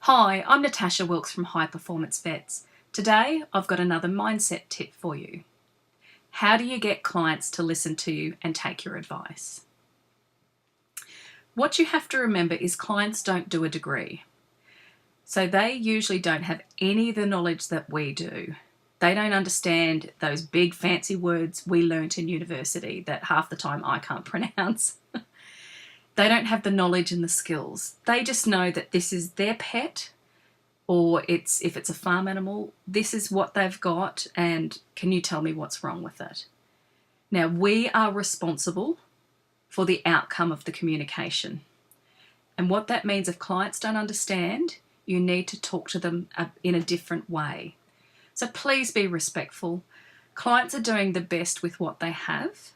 Hi, I'm Natasha Wilkes from High Performance Vets. Today, I've got another mindset tip for you. How do you get clients to listen to you and take your advice? What you have to remember is clients don't do a degree. So they usually don't have any of the knowledge that we do. They don't understand those big fancy words we learnt in university that half the time I can't pronounce. They don't have the knowledge and the skills. They just know that this is their pet, or if it's a farm animal, this is what they've got, and can you tell me what's wrong with it? Now, we are responsible for the outcome of the communication. And what that means, if clients don't understand, you need to talk to them in a different way. So please be respectful. Clients are doing the best with what they have.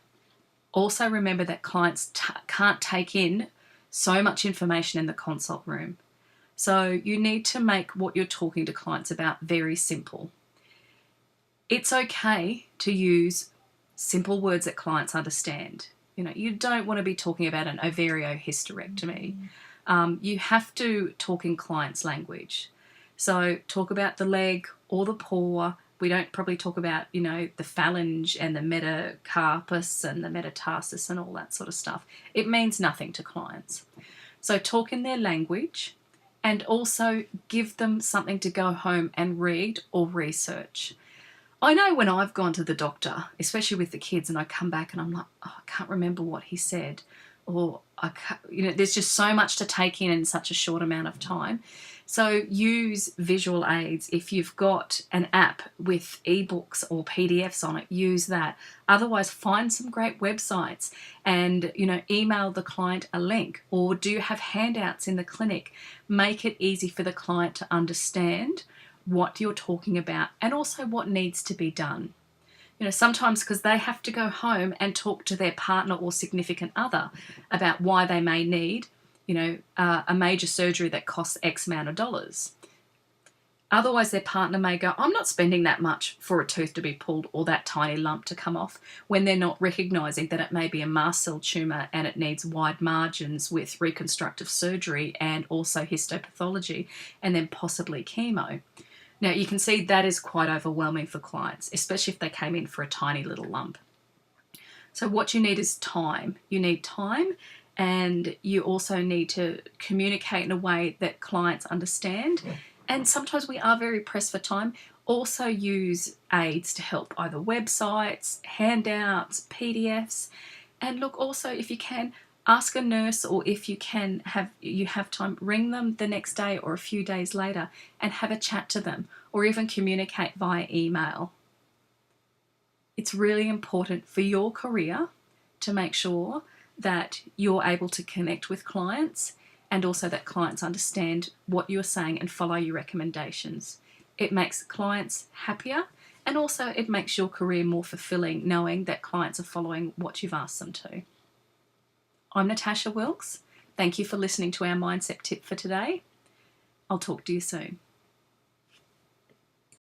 Also remember that clients can't take in so much information in the consult room. So you need to make what you're talking to clients about very simple. It's okay to use simple words that clients understand. You don't want to be talking about an ovariohysterectomy. You have to talk in clients' language. So talk about the leg or the paw. We don't probably talk about, the phalange and the metacarpus and the metatarsus and all that sort of stuff. It means nothing to clients. So talk in their language and also give them something to go home and read or research. I know when I've gone to the doctor, especially with the kids, and I come back and I'm like, I can't remember what he said. Or, there's just so much to take in such a short amount of time. So use visual aids. If you've got an app with ebooks or PDFs on it, use that. Otherwise, find some great websites and, email the client a link, or do have handouts in the clinic. Make it easy for the client to understand what you're talking about and also what needs to be done. Sometimes because they have to go home and talk to their partner or significant other about why they may need, a major surgery that costs X amount of dollars. Otherwise, their partner may go, I'm not spending that much for a tooth to be pulled or that tiny lump to come off, when they're not recognising that it may be a mast cell tumour and it needs wide margins with reconstructive surgery and also histopathology and then possibly chemo. Now, you can see that is quite overwhelming for clients, especially if they came in for a tiny little lump. So what you need is time. You need time, and you also need to communicate in a way that clients understand. And sometimes we are very pressed for time. Also use aids to help, either websites, handouts, PDFs. And look, also, if you can, ask a nurse, or if you have time, ring them the next day or a few days later and have a chat to them, or even communicate via email. It's really important for your career to make sure that you're able to connect with clients, and also that clients understand what you're saying and follow your recommendations. It makes clients happier, and also it makes your career more fulfilling, knowing that clients are following what you've asked them to. I'm Natasha Wilkes. Thank you for listening to our mindset tip for today. I'll talk to you soon.